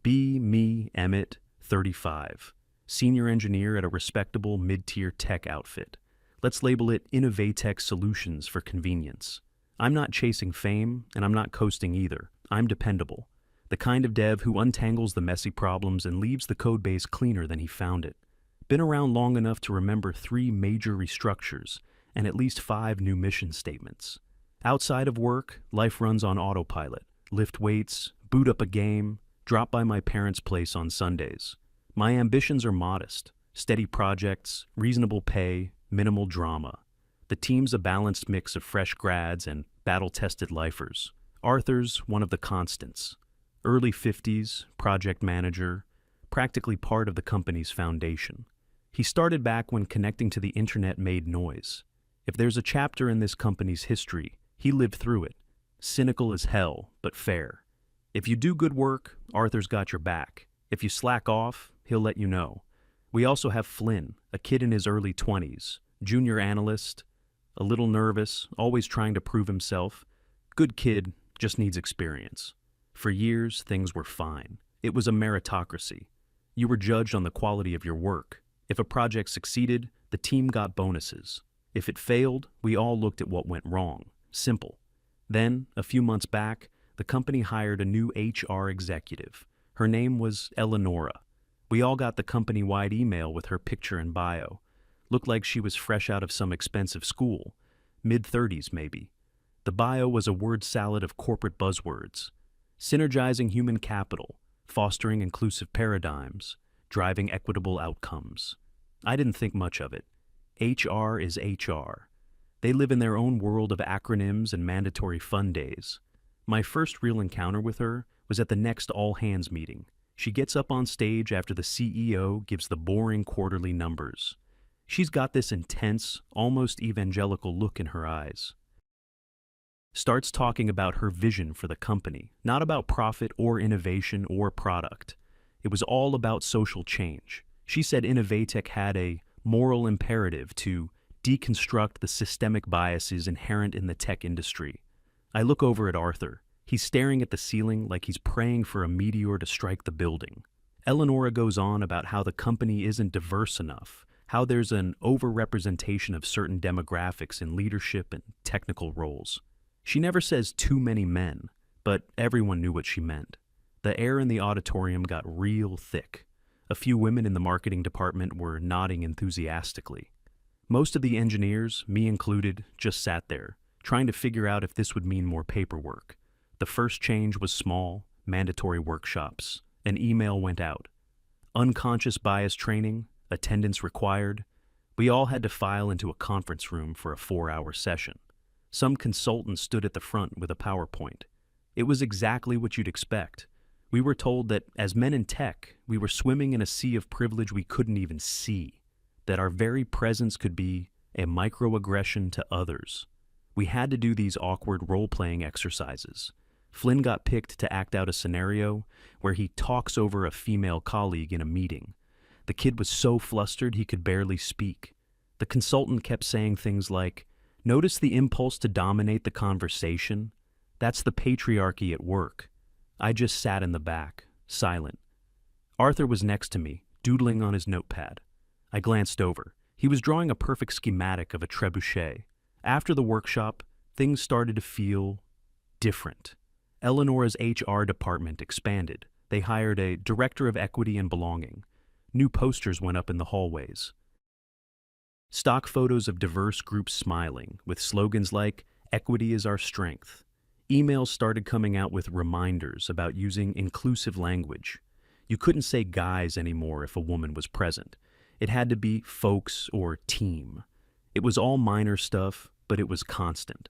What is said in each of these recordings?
Be me, Emmett, 35. Senior engineer at a respectable mid-tier tech outfit. Let's label it Innovatech Solutions for convenience. I'm not chasing fame, and I'm not coasting either. I'm dependable. The kind of dev who untangles the messy problems and leaves the codebase cleaner than he found it. Been around long enough to remember 3 major restructures and at least 5 new mission statements. Outside of work, life runs on autopilot. Lift weights, boot up a game, drop by my parents' place on Sundays. My ambitions are modest. Steady projects, reasonable pay, minimal drama. The team's a balanced mix of fresh grads and battle-tested lifers. Arthur's one of the constants. Early 50s, project manager, practically part of the company's foundation. He started back when connecting to the internet made noise. If there's a chapter in this company's history, he lived through it. Cynical as hell, but fair. If you do good work, Arthur's got your back. If you slack off, he'll let you know. We also have Flynn, a kid in his early 20s, junior analyst, a little nervous, always trying to prove himself. Good kid, just needs experience. For years, things were fine. It was a meritocracy. You were judged on the quality of your work. If a project succeeded, the team got bonuses. If it failed, we all looked at what went wrong. Simple. Then, a few months back, the company hired a new HR executive. Her name was Eleonora. We all got the company-wide email with her picture and bio. Looked like she was fresh out of some expensive school. Mid-30s, maybe. The bio was a word salad of corporate buzzwords. Synergizing human capital, fostering inclusive paradigms, driving equitable outcomes. I didn't think much of it. HR is HR. They live in their own world of acronyms and mandatory fun days. My first real encounter with her was at the next all-hands meeting. She gets up on stage after the CEO gives the boring quarterly numbers. She's got this intense, almost evangelical look in her eyes. Starts talking about her vision for the company, not about profit or innovation or product. It was all about social change. She said Innovatech had a moral imperative to deconstruct the systemic biases inherent in the tech industry. I look over at Arthur. He's staring at the ceiling like he's praying for a meteor to strike the building. Eleonora goes on about how the company isn't diverse enough, how there's an overrepresentation of certain demographics in leadership and technical roles. She never says too many men, but everyone knew what she meant. The air in the auditorium got real thick. A few women in the marketing department were nodding enthusiastically. Most of the engineers, me included, just sat there, trying to figure out if this would mean more paperwork. The first change was small, mandatory workshops. An email went out. Unconscious bias training, attendance required. We all had to file into a conference room for a 4-hour session. Some consultant stood at the front with a PowerPoint. It was exactly what you'd expect. We were told that as men in tech, we were swimming in a sea of privilege we couldn't even see, that our very presence could be a microaggression to others. We had to do these awkward role-playing exercises. Flynn got picked to act out a scenario where he talks over a female colleague in a meeting. The kid was so flustered he could barely speak. The consultant kept saying things like, "Notice the impulse to dominate the conversation? That's the patriarchy at work." I just sat in the back, silent. Arthur was next to me, doodling on his notepad. I glanced over. He was drawing a perfect schematic of a trebuchet. After the workshop, things started to feel different. Eleanor's HR department expanded. They hired a director of equity and belonging. New posters went up in the hallways. Stock photos of diverse groups smiling, with slogans like, "Equity is our strength." Emails started coming out with reminders about using inclusive language. You couldn't say guys anymore if a woman was present. It had to be folks or team. It was all minor stuff, but it was constant.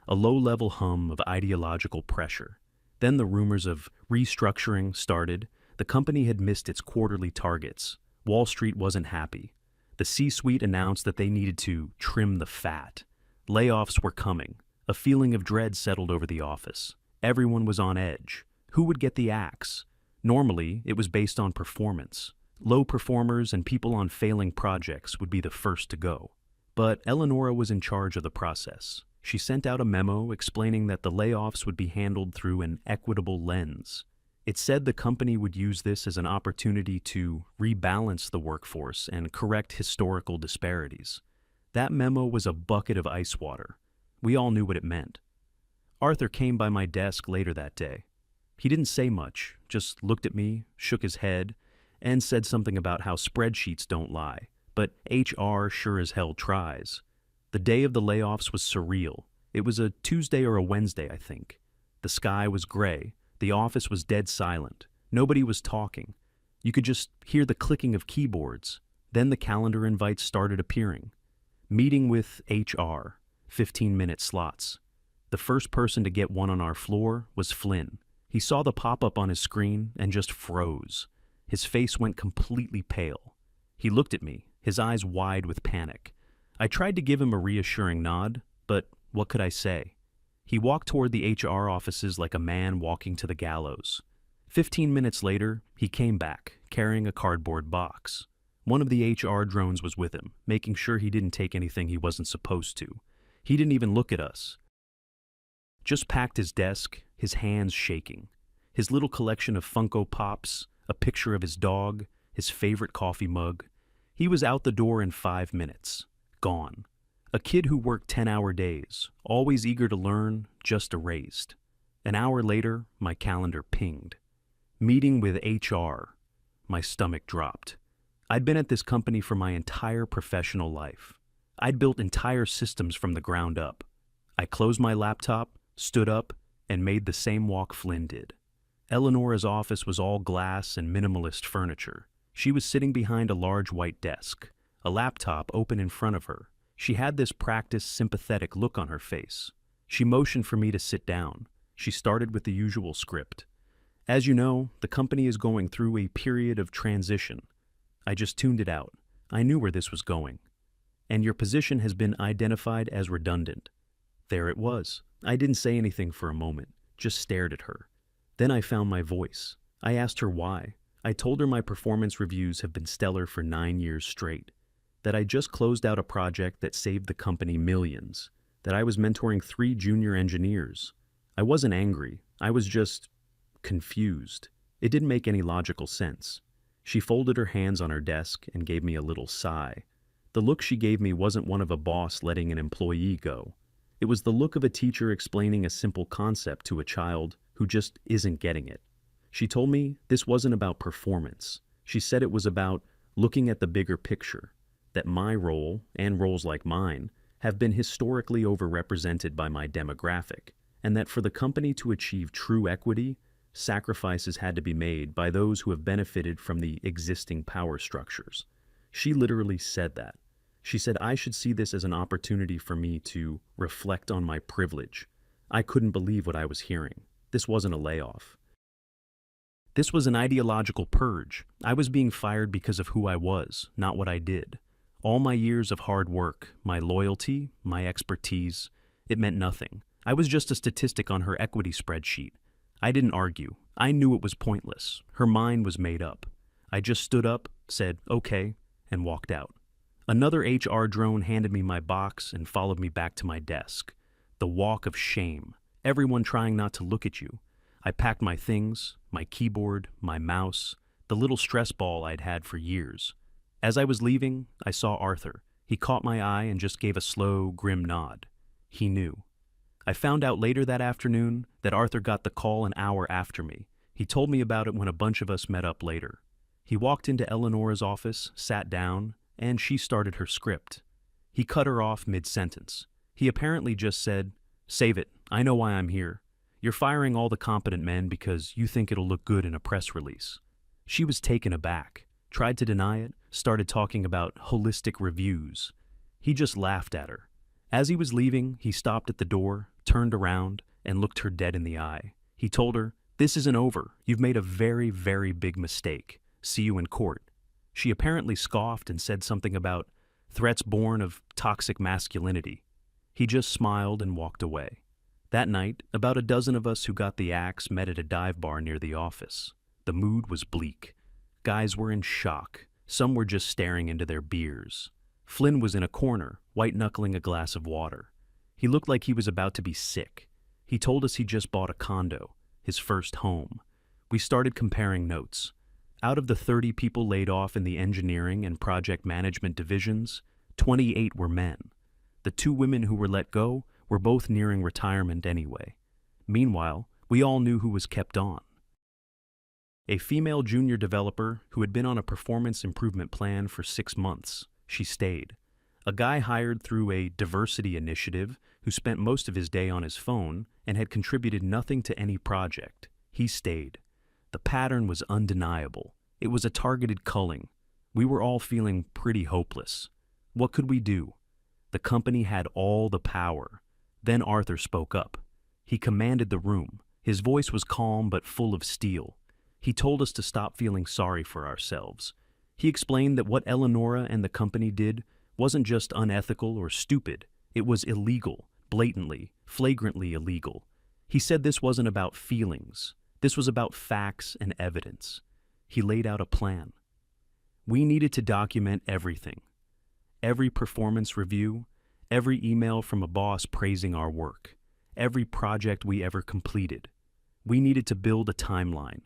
A low-level hum of ideological pressure. Then the rumors of restructuring started. The company had missed its quarterly targets. Wall Street wasn't happy. The C-suite announced that they needed to trim the fat. Layoffs were coming. A feeling of dread settled over the office. Everyone was on edge. Who would get the axe? Normally, it was based on performance. Low performers and people on failing projects would be the first to go. But Eleonora was in charge of the process. She sent out a memo explaining that the layoffs would be handled through an equitable lens. It said the company would use this as an opportunity to rebalance the workforce and correct historical disparities. That memo was a bucket of ice water. We all knew what it meant. Arthur came by my desk later that day. He didn't say much, just looked at me, shook his head, and said something about how spreadsheets don't lie, but HR sure as hell tries. The day of the layoffs was surreal. It was a Tuesday or a Wednesday, I think. The sky was gray. The office was dead silent. Nobody was talking. You could just hear the clicking of keyboards. Then the calendar invites started appearing. Meeting with HR, 15-minute slots. The first person to get one on our floor was Flynn. He saw the pop-up on his screen and just froze. His face went completely pale. He looked at me, his eyes wide with panic. I tried to give him a reassuring nod, but what could I say? He walked toward the HR offices like a man walking to the gallows. 15 minutes later, he came back, carrying a cardboard box. One of the HR drones was with him, making sure he didn't take anything he wasn't supposed to. He didn't even look at us. Just packed his desk, his hands shaking. His little collection of Funko Pops, a picture of his dog, his favorite coffee mug. He was out the door in 5 minutes. Gone. A kid who worked 10-hour days, always eager to learn, just erased. An hour later, my calendar pinged. Meeting with HR. My stomach dropped. I'd been at this company for my entire professional life. I'd built entire systems from the ground up. I closed my laptop, stood up, and made the same walk Flynn did. Eleonora's office was all glass and minimalist furniture. She was sitting behind a large white desk, a laptop open in front of her. She had this practiced, sympathetic look on her face. She motioned for me to sit down. She started with the usual script. As you know, the company is going through a period of transition. I just tuned it out. I knew where this was going. And your position has been identified as redundant. There it was. I didn't say anything for a moment, just stared at her. Then I found my voice. I asked her why. I told her my performance reviews have been stellar for 9 years straight, that I just closed out a project that saved the company millions, that I was mentoring 3 junior engineers. I wasn't angry. I was just confused. It didn't make any logical sense. She folded her hands on her desk and gave me a little sigh. The look she gave me wasn't one of a boss letting an employee go. It was the look of a teacher explaining a simple concept to a child who just isn't getting it. She told me this wasn't about performance. She said it was about looking at the bigger picture, that my role, and roles like mine, have been historically overrepresented by my demographic, and that for the company to achieve true equity, sacrifices had to be made by those who have benefited from the existing power structures. She literally said that. She said I should see this as an opportunity for me to reflect on my privilege. I couldn't believe what I was hearing. This wasn't a layoff. This was an ideological purge. I was being fired because of who I was, not what I did. All my years of hard work, my loyalty, my expertise, it meant nothing. I was just a statistic on her equity spreadsheet. I didn't argue. I knew it was pointless. Her mind was made up. I just stood up, said, okay, and walked out. Another HR drone handed me my box and followed me back to my desk. The walk of shame. Everyone trying not to look at you. I packed my things, my keyboard, my mouse, the little stress ball I'd had for years. As I was leaving, I saw Arthur. He caught my eye and just gave a slow, grim nod. He knew. I found out later that afternoon that Arthur got the call an hour after me. He told me about it when a bunch of us met up later. He walked into Eleonora's office, sat down, and she started her script. He cut her off mid-sentence. He apparently just said, "Save it. I know why I'm here. You're firing all the competent men because you think it'll look good in a press release." She was taken aback, tried to deny it, started talking about holistic reviews. He just laughed at her. As he was leaving, he stopped at the door, turned around, and looked her dead in the eye. He told her, "This isn't over. You've made a very, very big mistake. See you in court." She apparently scoffed and said something about threats born of toxic masculinity. He just smiled and walked away. That night, about a dozen of us who got the axe met at a dive bar near the office. The mood was bleak. Guys were in shock. Some were just staring into their beers. Flynn was in a corner, white-knuckling a glass of water. He looked like he was about to be sick. He told us he just bought a condo, his first home. We started comparing notes. Out of the 30 people laid off in the engineering and project management divisions, 28 were men. The 2 women who were let go were both nearing retirement anyway. Meanwhile, we all knew who was kept on. A female junior developer who had been on a performance improvement plan for 6 months. She stayed. A guy hired through a diversity initiative who spent most of his day on his phone and had contributed nothing to any project. He stayed. The pattern was undeniable. It was a targeted culling. We were all feeling pretty hopeless. What could we do? The company had all the power. Then Arthur spoke up. He commanded the room. His voice was calm but full of steel. He told us to stop feeling sorry for ourselves. He explained that what Eleonora and the company did wasn't just unethical or stupid. It was illegal, blatantly, flagrantly illegal. He said this wasn't about feelings. This was about facts and evidence. He laid out a plan. We needed to document everything. Every performance review, every email from a boss praising our work, every project we ever completed. We needed to build a timeline.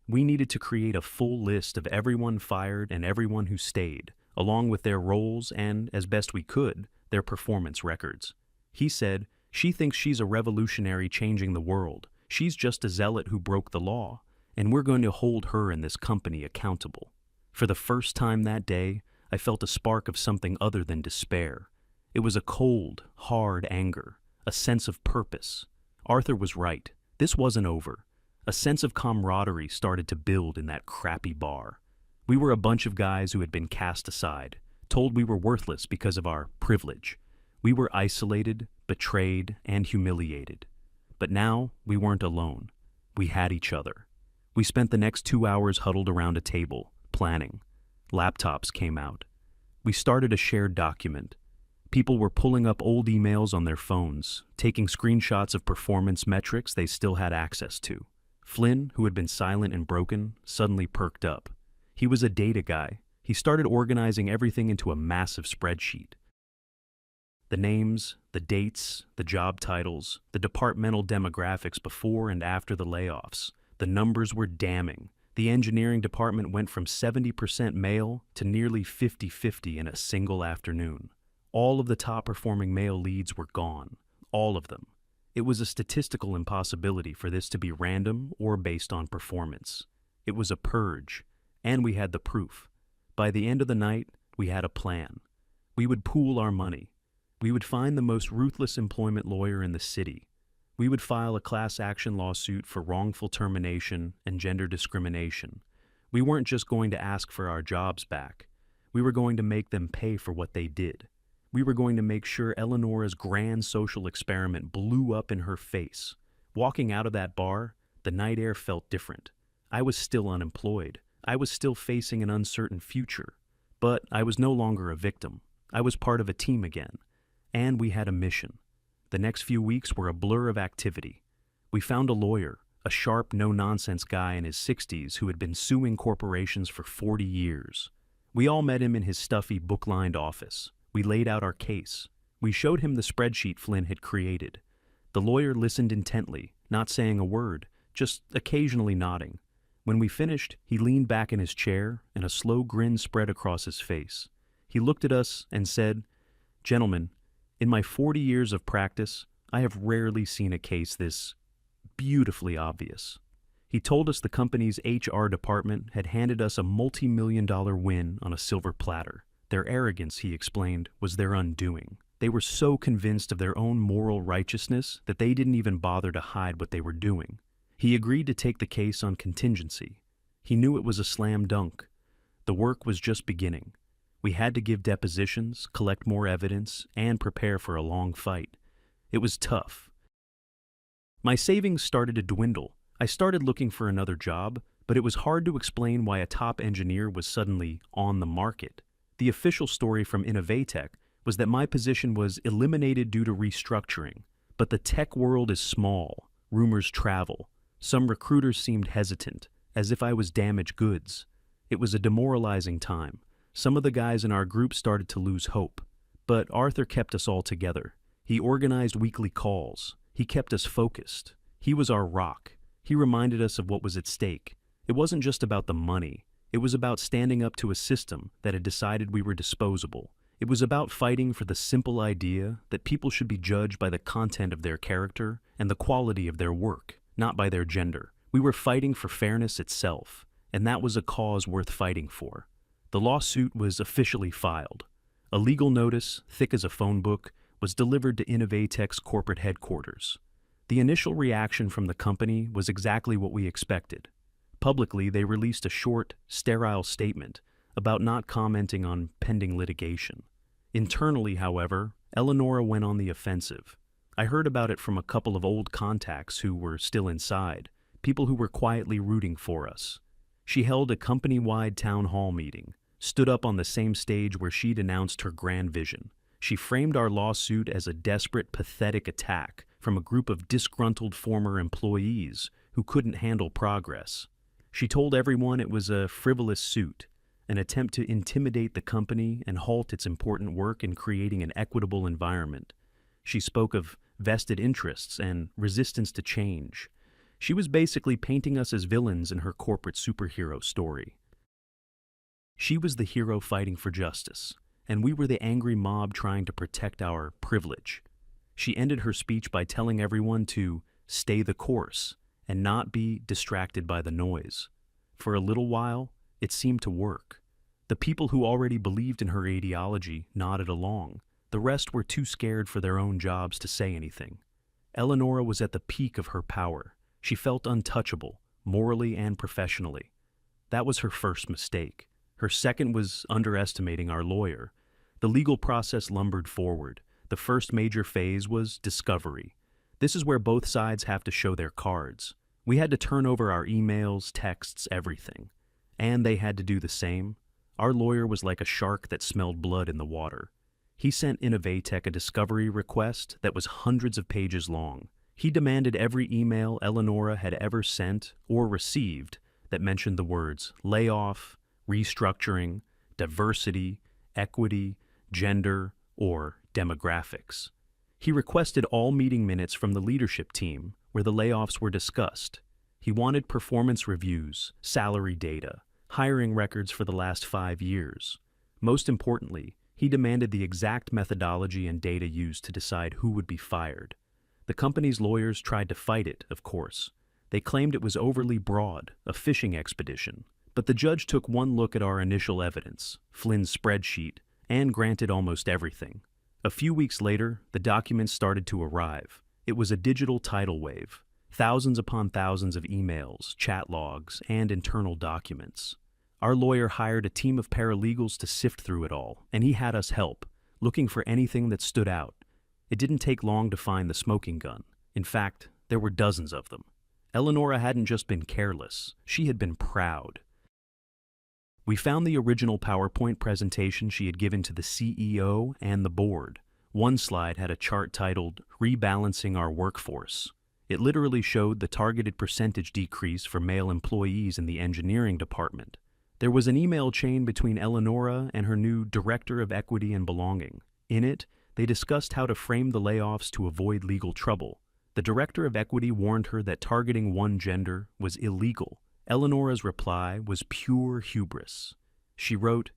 We needed to create a full list of everyone fired and everyone who stayed, along with their roles and, as best we could, their performance records. He said, "She thinks she's a revolutionary changing the world. She's just a zealot who broke the law, and we're going to hold her and this company accountable." For the first time that day, I felt a spark of something other than despair. It was a cold, hard anger, a sense of purpose. Arthur was right. This wasn't over. A sense of camaraderie started to build in that crappy bar. We were a bunch of guys who had been cast aside, told we were worthless because of our privilege. We were isolated, betrayed, and humiliated. But now, we weren't alone. We had each other. We spent the next 2 hours huddled around a table, planning. Laptops came out. We started a shared document. People were pulling up old emails on their phones, taking screenshots of performance metrics they still had access to. Flynn, who had been silent and broken, suddenly perked up. He was a data guy. He started organizing everything into a massive spreadsheet. The names, the dates, the job titles, the departmental demographics before and after the layoffs. The numbers were damning. The engineering department went from 70% male to nearly 50-50 in a single afternoon. All of the top-performing male leads were gone. All of them. It was a statistical impossibility for this to be random or based on performance. It was a purge, and we had the proof. By the end of the night, we had a plan. We would pool our money. We would find the most ruthless employment lawyer in the city. We would file a class action lawsuit for wrongful termination and gender discrimination. We weren't just going to ask for our jobs back. We were going to make them pay for what they did. We were going to make sure Eleonora's grand social experiment blew up in her face. Walking out of that bar, the night air felt different. I was still unemployed. I was still facing an uncertain future. But I was no longer a victim. I was part of a team again. And we had a mission. The next few weeks were a blur of activity. We found a lawyer, a sharp, no-nonsense guy in his 60s who had been suing corporations for 40 years. We all met him in his stuffy, book-lined office. We laid out our case. We showed him the spreadsheet Flynn had created. The lawyer listened intently, not saying a word, just occasionally nodding. When we finished, he leaned back in his chair, and a slow grin spread across his face. He looked at us and said, "Gentlemen, in my 40 years of practice, I have rarely seen a case this beautifully obvious." He told us the company's HR department had handed us a multi-million-dollar win on a silver platter. Their arrogance, he explained, was their undoing. They were so convinced of their own moral righteousness that they didn't even bother to hide what they were doing. He agreed to take the case on contingency. He knew it was a slam dunk. The work was just beginning. We had to give depositions, collect more evidence, and prepare for a long fight. It was tough. My savings started to dwindle. I started looking for another job, but it was hard to explain why a top engineer was suddenly on the market. The official story from Innovatech was that my position was eliminated due to restructuring. But the tech world is small. Rumors travel. Some recruiters seemed hesitant, as if I was damaged goods. It was a demoralizing time. Some of the guys in our group started to lose hope. But Arthur kept us all together. He organized weekly calls. He kept us focused. He was our rock. He reminded us of what was at stake. It wasn't just about the money. It was about standing up to a system that had decided we were disposable. It was about fighting for the simple idea that people should be judged by the content of their character and the quality of their work, not by their gender. We were fighting for fairness itself, and that was a cause worth fighting for. The lawsuit was officially filed. A legal notice, thick as a phone book, was delivered to Innovatech's corporate headquarters. The initial reaction from the company was exactly what we expected. Publicly, they released a short, sterile statement about not commenting on pending litigation. Internally, however, Eleonora went on the offensive. I heard about it from a couple of old contacts who were still inside, people who were quietly rooting for us. She held a company-wide town hall meeting, stood up on the same stage where she'd announced her grand vision. She framed our lawsuit as a desperate, pathetic attack from a group of disgruntled former employees who couldn't handle progress. She told everyone it was a frivolous suit, an attempt to intimidate the company and halt its important work in creating an equitable environment. She spoke of vested interests and resistance to change. She was basically painting us as villains in her corporate superhero story. She was the hero fighting for justice, and we were the angry mob trying to protect our privilege. She ended her speech by telling everyone to stay the course and not be distracted by the noise. For a little while, it seemed to work. The people who already believed in her ideology nodded along. The rest were too scared for their own jobs to say anything. Eleonora was at the peak of her power. She felt untouchable, morally and professionally. That was her first mistake. Her second was underestimating our lawyer. The legal process lumbered forward. The first major phase was discovery. This is where both sides have to show their cards. We had to turn over our emails, texts, everything. And they had to do the same. Our lawyer was like a shark that smelled blood in the water. He sent Innovatech a discovery request that was hundreds of pages long. He demanded every email Eleonora had ever sent or received that mentioned the words layoff, restructuring, diversity, equity, gender, or demographics. He requested all meeting minutes from the leadership team where the layoffs were discussed. He wanted performance reviews, salary data, hiring records for the last 5 years. Most importantly, he demanded the exact methodology and data used to decide who would be fired. The company's lawyers tried to fight it, of course. They claimed it was overly broad, a fishing expedition. But the judge took one look at our initial evidence, Flynn's spreadsheet, and granted almost everything. A few weeks later, the documents started to arrive. It was a digital tidal wave, thousands upon thousands of emails, chat logs, and internal documents. Our lawyer hired a team of paralegals to sift through it all, and he had us help, looking for anything that stood out. It didn't take long to find the smoking gun. In fact, there were dozens of them. Eleonora hadn't just been careless, she had been proud. We found the original PowerPoint presentation she had given to the CEO and the board. One slide had a chart titled, "Rebalancing Our Workforce." It literally showed the targeted percentage decrease for male employees in the engineering department. There was an email chain between Eleonora and her new Director of Equity and Belonging. In it, they discussed how to frame the layoffs to avoid legal trouble. The Director of Equity warned her that targeting one gender was illegal. Eleonora's reply was pure hubris. She wrote,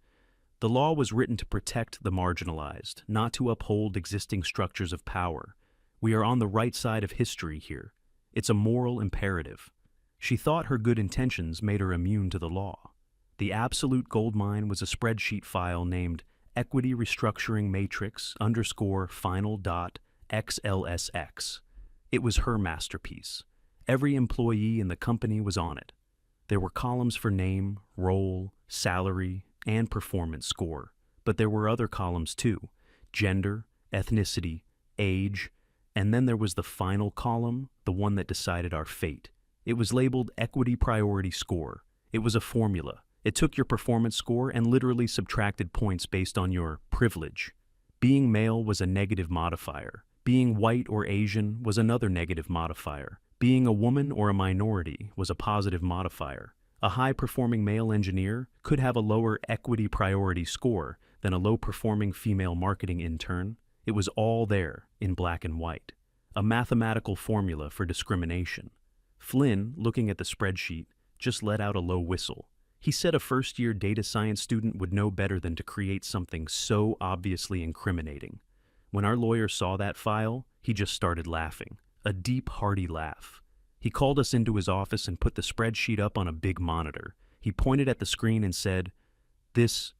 "The law was written to protect the marginalized, not to uphold existing structures of power. We are on the right side of history here. It's a moral imperative." She thought her good intentions made her immune to the law. The absolute goldmine was a spreadsheet file named Equity Restructuring Matrix _final.xlsx. It was her masterpiece. Every employee in the company was on it. There were columns for name, role, salary, and performance score. But there were other columns too: gender, ethnicity, age, and then there was the final column, the one that decided our fate. It was labeled Equity Priority Score. It was a formula. It took your performance score and literally subtracted points based on your privilege. Being male was a negative modifier. Being white or Asian was another negative modifier. Being a woman or a minority was a positive modifier. A high-performing male engineer could have a lower equity priority score than a low-performing female marketing intern. It was all there in black and white. A mathematical formula for discrimination. Flynn, looking at the spreadsheet, just let out a low whistle. He said a first-year data science student would know better than to create something so obviously incriminating. When our lawyer saw that file, he just started laughing, a deep, hearty laugh. He called us into his office and put the spreadsheet up on a big monitor. He pointed at the screen and said, This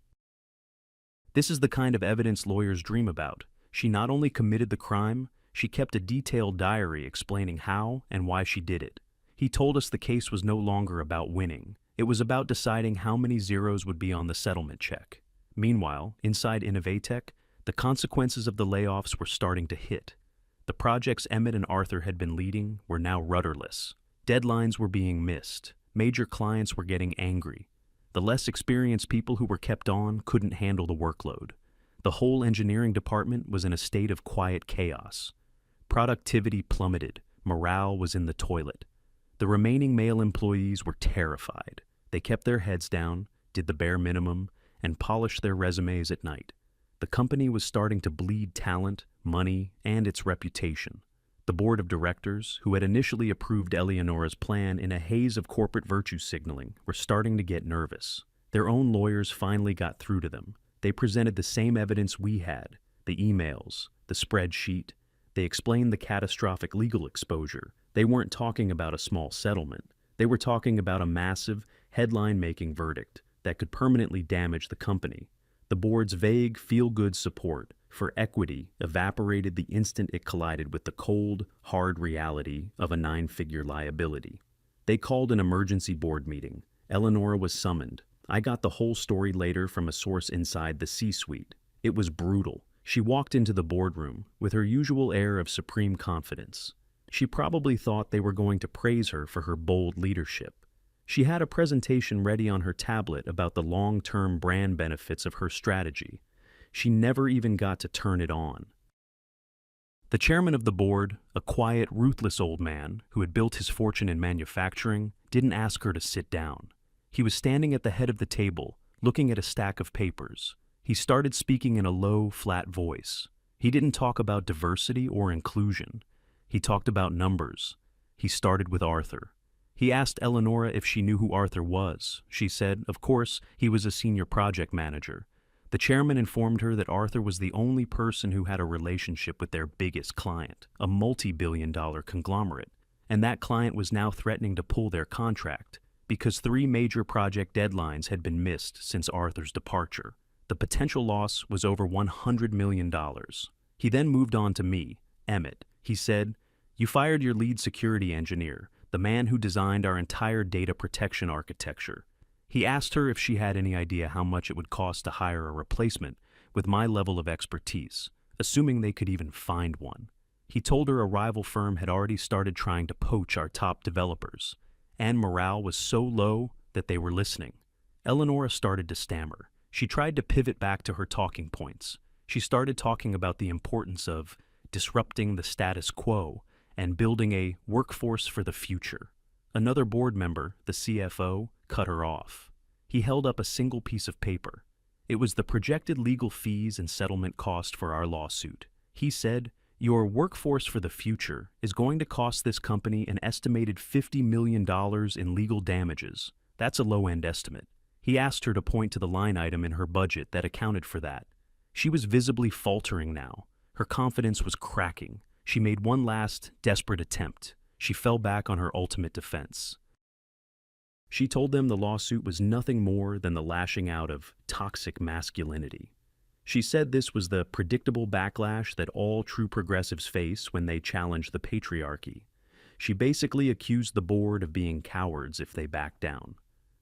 is the kind of evidence lawyers dream about. She not only committed the crime, she kept a detailed diary explaining how and why she did it. He told us the case was no longer about winning. It was about deciding how many zeros would be on the settlement check. Meanwhile, inside Innovatech, the consequences of the layoffs were starting to hit. The projects Emmett and Arthur had been leading were now rudderless. Deadlines were being missed. Major clients were getting angry. The less experienced people who were kept on couldn't handle the workload. The whole engineering department was in a state of quiet chaos. Productivity plummeted. Morale was in the toilet. The remaining male employees were terrified. They kept their heads down, did the bare minimum, and polished their resumes at night. The company was starting to bleed talent, money, and its reputation. The board of directors, who had initially approved Eleonora's plan in a haze of corporate virtue signaling, were starting to get nervous. Their own lawyers finally got through to them. They presented the same evidence we had, the emails, the spreadsheet. They explained the catastrophic legal exposure. They weren't talking about a small settlement. They were talking about a massive, headline-making verdict that could permanently damage the company. The board's vague, feel-good support for equity evaporated the instant it collided with the cold, hard reality of a 9-figure liability. They called an emergency board meeting. Eleonora was summoned. I got the whole story later from a source inside the C-suite. It was brutal. She walked into the boardroom with her usual air of supreme confidence. She probably thought they were going to praise her for her bold leadership. She had a presentation ready on her tablet about the long-term brand benefits of her strategy. She never even got to turn it on. The chairman of the board, a quiet, ruthless old man who had built his fortune in manufacturing, didn't ask her to sit down. He was standing at the head of the table, looking at a stack of papers. He started speaking in a low, flat voice. He didn't talk about diversity or inclusion. He talked about numbers. He started with Arthur. He asked Eleonora if she knew who Arthur was. She said, of course, he was a senior project manager. The chairman informed her that Arthur was the only person who had a relationship with their biggest client, a multi-billion-dollar conglomerate, and that client was now threatening to pull their contract because 3 major project deadlines had been missed since Arthur's departure. The potential loss was over $100 million. He then moved on to me, Emmett. He said, "You fired your lead security engineer, the man who designed our entire data protection architecture." He asked her if she had any idea how much it would cost to hire a replacement with my level of expertise, assuming they could even find one. He told her a rival firm had already started trying to poach our top developers, and morale was so low that they were listening. Eleonora started to stammer. She tried to pivot back to her talking points. She started talking about the importance of disrupting the status quo and building a workforce for the future. Another board member, the CFO, cut her off. He held up a single piece of paper. It was the projected legal fees and settlement cost for our lawsuit. He said, "Your workforce for the future is going to cost this company an estimated $50 million in legal damages. That's a low-end estimate." He asked her to point to the line item in her budget that accounted for that. She was visibly faltering now. Her confidence was cracking. She made one last, desperate attempt. She fell back on her ultimate defense. She told them the lawsuit was nothing more than the lashing out of toxic masculinity. She said this was the predictable backlash that all true progressives face when they challenge the patriarchy. She basically accused the board of being cowards if they backed down.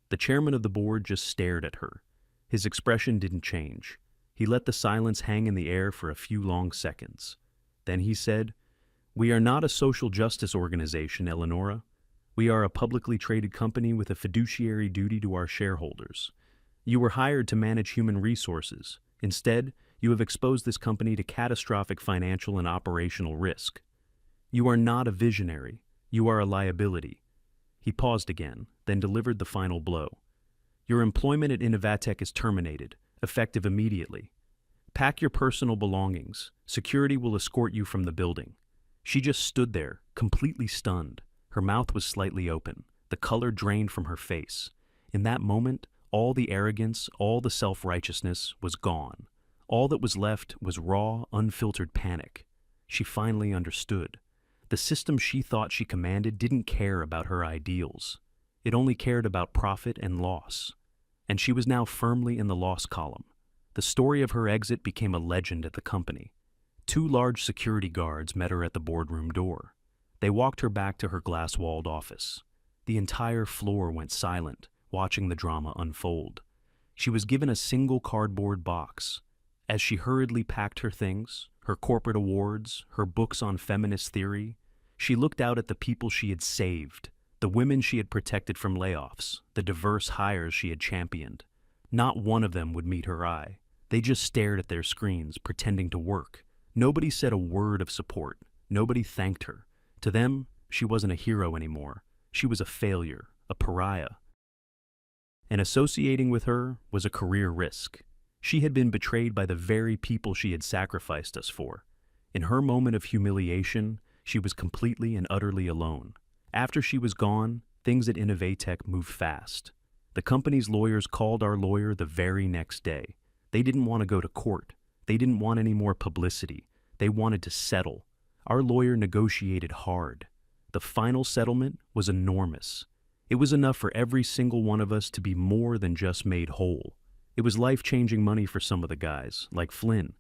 The chairman of the board just stared at her. His expression didn't change. He let the silence hang in the air for a few long seconds. Then he said, "We are not a social justice organization, Eleonora. We are a publicly traded company with a fiduciary duty to our shareholders. You were hired to manage human resources. Instead, you have exposed this company to catastrophic financial and operational risk. You are not a visionary. You are a liability." He paused again, then delivered the final blow. "Your employment at Innovatech is terminated, effective immediately. Pack your personal belongings. Security will escort you from the building." She just stood there, completely stunned. Her mouth was slightly open, the color drained from her face. In that moment, all the arrogance, all the self-righteousness was gone. All that was left was raw, unfiltered panic. She finally understood. The system she thought she commanded didn't care about her ideals. It only cared about profit and loss. And she was now firmly in the loss column. The story of her exit became a legend at the company. 2 large security guards met her at the boardroom door. They walked her back to her glass-walled office. The entire floor went silent, watching the drama unfold. She was given a single cardboard box. As she hurriedly packed her things, her corporate awards, her books on feminist theory, she looked out at the people she had saved, the women she had protected from layoffs, the diverse hires she had championed. Not one of them would meet her eye. They just stared at their screens, pretending to work. Nobody said a word of support. Nobody thanked her. To them, she wasn't a hero anymore. She was a failure, a pariah. And associating with her was a career risk. She had been betrayed by the very people she had sacrificed us for. In her moment of humiliation, she was completely and utterly alone. After she was gone, things at Innovatech moved fast. The company's lawyers called our lawyer the very next day. They didn't want to go to court. They didn't want any more publicity. They wanted to settle. Our lawyer negotiated hard. The final settlement was enormous. It was enough for every single one of us to be more than just made whole. It was life-changing money for some of the guys, like Flynn.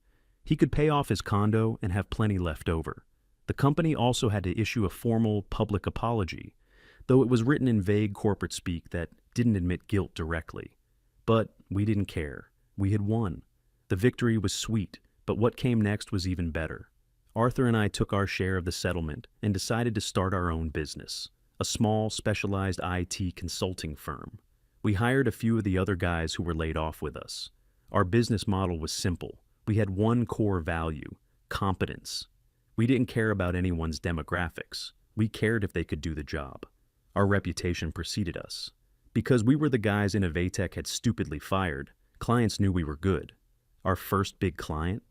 He could pay off his condo and have plenty left over. The company also had to issue a formal public apology, though it was written in vague corporate speak that didn't admit guilt directly. But we didn't care. We had won. The victory was sweet, but what came next was even better. Arthur and I took our share of the settlement and decided to start our own business, a small, specialized IT consulting firm. We hired a few of the other guys who were laid off with us. Our business model was simple. We had one core value: competence. We didn't care about anyone's demographics. We cared if they could do the job. Our reputation preceded us. Because we were the guys Innovatech had stupidly fired, clients knew we were good. Our first big client?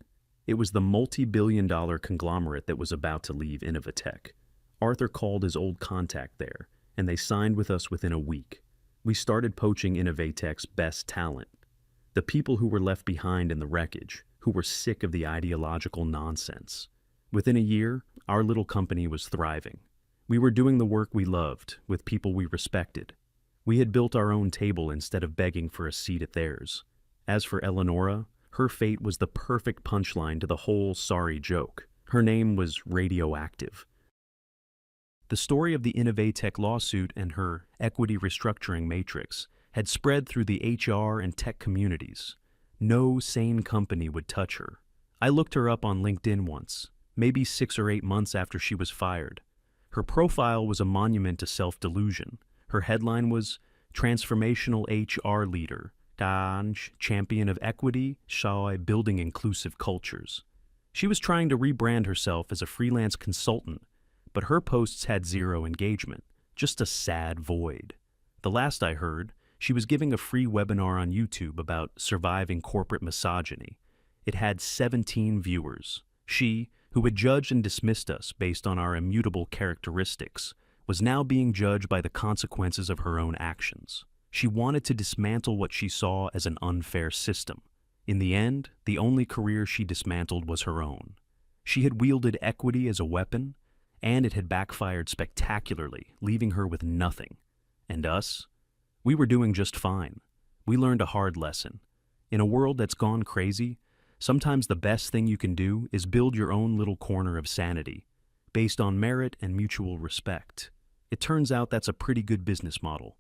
It was the multi-billion-dollar conglomerate that was about to leave Innovatech. Arthur called his old contact there, and they signed with us within a week. We started poaching Innovatech's best talent. The people who were left behind in the wreckage, who were sick of the ideological nonsense. Within a year, our little company was thriving. We were doing the work we loved, with people we respected. We had built our own table instead of begging for a seat at theirs. As for Eleonora, her fate was the perfect punchline to the whole sorry joke. Her name was radioactive. The story of the Innovatech lawsuit and her equity restructuring matrix had spread through the HR and tech communities. No sane company would touch her. I looked her up on LinkedIn once, maybe 6 or 8 months after she was fired. Her profile was a monument to self-delusion. Her headline was Transformational HR Leader, Champion of Equity, Building Inclusive Cultures. She was trying to rebrand herself as a freelance consultant, but her posts had 0 engagement, just a sad void. The last I heard, she was giving a free webinar on YouTube about surviving corporate misogyny. It had 17 viewers. She, who had judged and dismissed us based on our immutable characteristics, was now being judged by the consequences of her own actions. She wanted to dismantle what she saw as an unfair system. In the end, the only career she dismantled was her own. She had wielded equity as a weapon, and it had backfired spectacularly, leaving her with nothing. And us? We were doing just fine. We learned a hard lesson. In a world that's gone crazy, sometimes the best thing you can do is build your own little corner of sanity, based on merit and mutual respect. It turns out that's a pretty good business model.